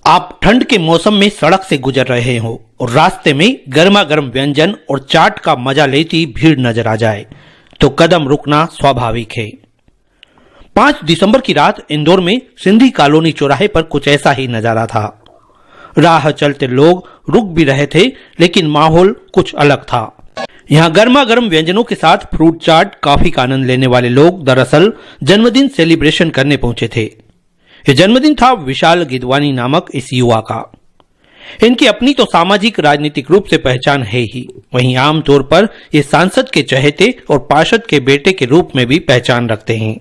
आप ठंड के मौसम में सड़क से गुजर रहे हो और रास्ते में गर्मा गर्म व्यंजन और चाट का मजा लेती भीड़ नजर आ जाए तो कदम रुकना स्वाभाविक है। 5 दिसंबर की रात इंदौर में सिंधी कॉलोनी चौराहे पर कुछ ऐसा ही नजारा था। राह चलते लोग रुक भी रहे थे, लेकिन माहौल कुछ अलग था। यहाँ गर्मा गर्म व्यंजनों के साथ फ्रूट चाट, कॉफी का आनंद लेने वाले लोग दरअसल जन्मदिन सेलिब्रेशन करने पहुंचे थे। यह जन्मदिन था विशाल गिदवानी नामक इस युवा का। इनकी अपनी तो सामाजिक राजनीतिक रूप से पहचान है ही, वहीं आमतौर पर ये सांसद के चहेते और पार्षद के बेटे के रूप में भी पहचान रखते हैं।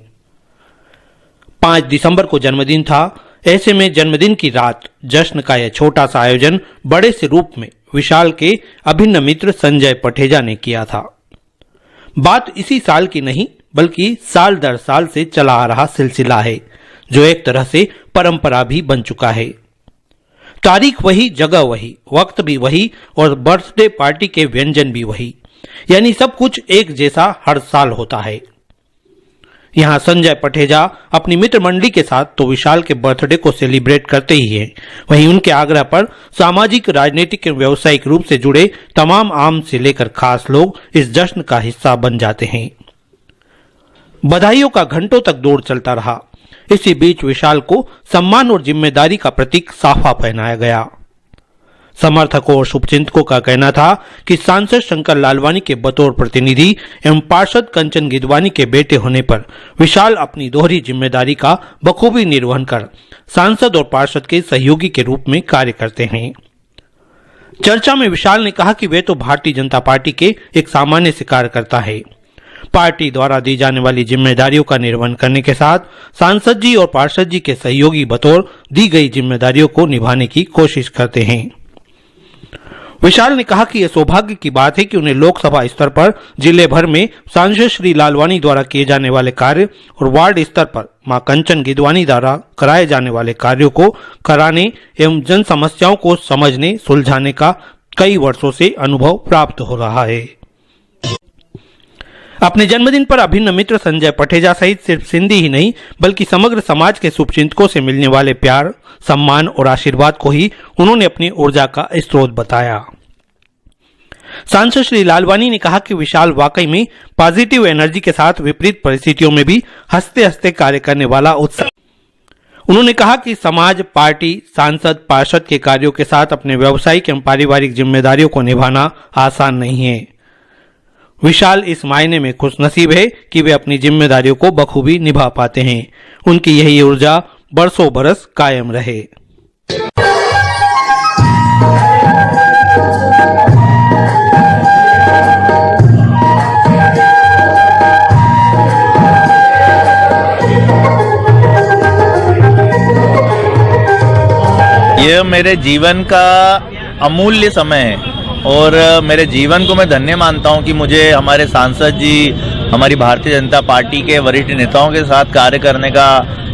5 दिसंबर को जन्मदिन था। ऐसे में जन्मदिन की रात जश्न का यह छोटा सा आयोजन बड़े से रूप में विशाल के अभिन्न मित्र संजय पठेजा ने किया था। बात इसी साल की नहीं, बल्कि साल दर साल से चला आ रहा सिलसिला है, जो एक तरह से परंपरा भी बन चुका है। तारीख वही, जगह वही, वक्त भी वही और बर्थडे पार्टी के व्यंजन भी वही, यानी सब कुछ एक जैसा हर साल होता है। यहाँ संजय पठेजा अपनी मित्र मंडली के साथ तो विशाल के बर्थडे को सेलिब्रेट करते ही हैं, वहीं उनके आग्रह पर सामाजिक, राजनीतिक एवं व्यावसायिक रूप से जुड़े तमाम आम से लेकर खास लोग इस जश्न का हिस्सा बन जाते हैं। बधाइयों का घंटों तक दौर चलता रहा। इसी बीच विशाल को सम्मान और जिम्मेदारी का प्रतीक साफा पहनाया गया। समर्थकों और शुभचिंतकों का कहना था कि सांसद शंकर लालवानी के बतौर प्रतिनिधि एवं पार्षद कंचन गिदवानी के बेटे होने पर विशाल अपनी दोहरी जिम्मेदारी का बखूबी निर्वहन कर सांसद और पार्षद के सहयोगी के रूप में कार्य करते हैं। चर्चा में विशाल ने कहा कि वे तो भारतीय जनता पार्टी के एक सामान्य से कार्यकर्ता है। पार्टी द्वारा दी जाने वाली जिम्मेदारियों का निर्वहन करने के साथ सांसद जी और पार्षद जी के सहयोगी बतौर दी गई जिम्मेदारियों को निभाने की कोशिश करते हैं। विशाल ने कहा कि यह सौभाग्य की बात है कि उन्हें लोकसभा स्तर पर जिले भर में सांसद श्री लालवानी द्वारा किए जाने वाले कार्य और वार्ड स्तर पर मां कंचन गिदवानी द्वारा कराए जाने वाले कार्यों को कराने एवं जन समस्याओं को समझने, सुलझाने का कई वर्षों से अनुभव प्राप्त हो रहा है। अपने जन्मदिन पर अभिन्न मित्र संजय पठेजा सहित सिर्फ सिंधी ही नहीं, बल्कि समग्र समाज के शुभचिंतकों से मिलने वाले प्यार, सम्मान और आशीर्वाद को ही उन्होंने अपनी ऊर्जा का स्रोत बताया। सांसद श्री लालवानी ने कहा कि विशाल वाकई में पॉजिटिव एनर्जी के साथ विपरीत परिस्थितियों में भी हंसते हंसते कार्य करने वाला उत्साह। उन्होंने कहा कि समाज, पार्टी, सांसद, पार्षद के कार्यों के साथ अपने व्यावसायिक एवं पारिवारिक जिम्मेदारियों को निभाना आसान नहीं है। विशाल इस मायने में खुशनसीब है कि वे अपनी जिम्मेदारियों को बखूबी निभा पाते हैं। उनकी यही ऊर्जा बरसों बरस कायम रहे। यह मेरे जीवन का अमूल्य समय है और मेरे जीवन को मैं धन्य मानता हूं कि मुझे हमारे सांसद जी, हमारी भारतीय जनता पार्टी के वरिष्ठ नेताओं के साथ कार्य करने का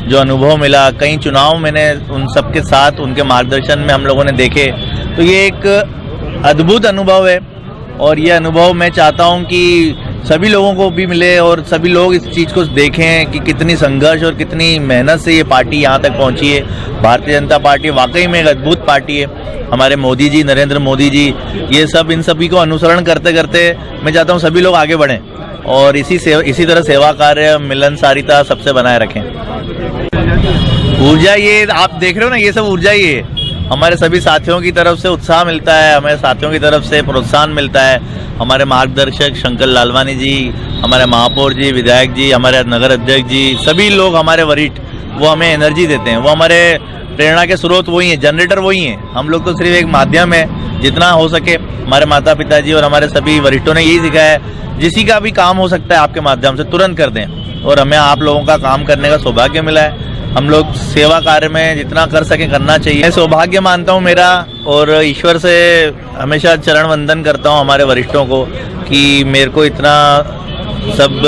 जो अनुभव मिला। कई चुनाव मैंने उन सब के साथ उनके मार्गदर्शन में हम लोगों ने देखे, तो ये एक अद्भुत अनुभव है और ये अनुभव मैं चाहता हूं कि सभी लोगों को भी मिले और सभी लोग इस चीज़ को देखें कि कितनी संघर्ष और कितनी मेहनत से ये पार्टी यहाँ तक पहुँची है। भारतीय जनता पार्टी वाकई में एक अद्भुत पार्टी है। हमारे मोदी जी, नरेंद्र मोदी जी, ये सब इन सभी को अनुसरण करते करते मैं चाहता हूँ सभी लोग आगे बढ़ें और इसी तरह सेवा कार्य, मिलनसारिता सबसे बनाए रखें। ऊर्जा ये आप देख रहे हो ना, ये सब ऊर्जा ही है। हमारे सभी साथियों की तरफ से उत्साह मिलता है, हमारे साथियों की तरफ से प्रोत्साहन मिलता है। हमारे मार्गदर्शक शंकर लालवानी जी, हमारे महापौर जी, विधायक जी, हमारे नगर अध्यक्ष जी, सभी लोग हमारे वरिष्ठ, वो हमें एनर्जी देते हैं। वो हमारे प्रेरणा के स्रोत वही हैं, जनरेटर वही हैं। हम लोग तो सिर्फ एक माध्यम है। जितना हो सके हमारे माता पिता जी और हमारे सभी वरिष्ठों ने यही सिखाया है, जिसी का भी काम हो सकता है आपके माध्यम से तुरंत कर दें और हमें आप लोगों का काम करने का सौभाग्य मिला है। हम लोग सेवा कार्य में जितना कर सकें करना चाहिए। मैं सौभाग्य मानता हूं मेरा और ईश्वर से हमेशा चरण वंदन करता हूं हमारे वरिष्ठों को कि मेरे को इतना सब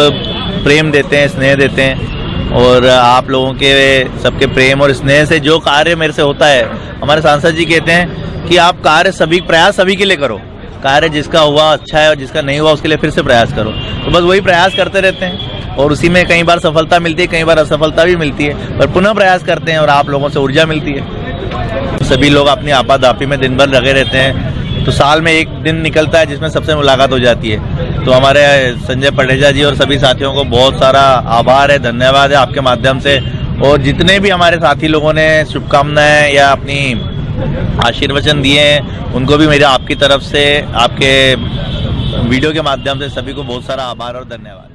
प्रेम देते हैं, स्नेह देते हैं और आप लोगों के सबके प्रेम और स्नेह से जो कार्य मेरे से होता है, हमारे सांसद जी कहते हैं कि आप कार्य प्रयास सभी के लिए करो। कार्य जिसका हुआ अच्छा है और जिसका नहीं हुआ उसके लिए फिर से प्रयास करो। तो बस वही प्रयास करते रहते हैं और उसी में कई बार सफलता मिलती है, कई बार असफलता भी मिलती है, पर पुनः प्रयास करते हैं और आप लोगों से ऊर्जा मिलती है। सभी लोग अपनी आपाधापी में दिन भर लगे रहते हैं, तो साल में एक दिन निकलता है जिसमें सबसे मुलाकात हो जाती है। तो हमारे संजय पटेजा जी और सभी साथियों को बहुत सारा आभार है, धन्यवाद है आपके माध्यम से। और जितने भी हमारे साथी लोगों ने शुभकामनाएं या अपनी आशीर्वचन दिए हैं, उनको भी मेरे आपकी तरफ से, आपके वीडियो के माध्यम से सभी को बहुत सारा आभार और धन्यवाद।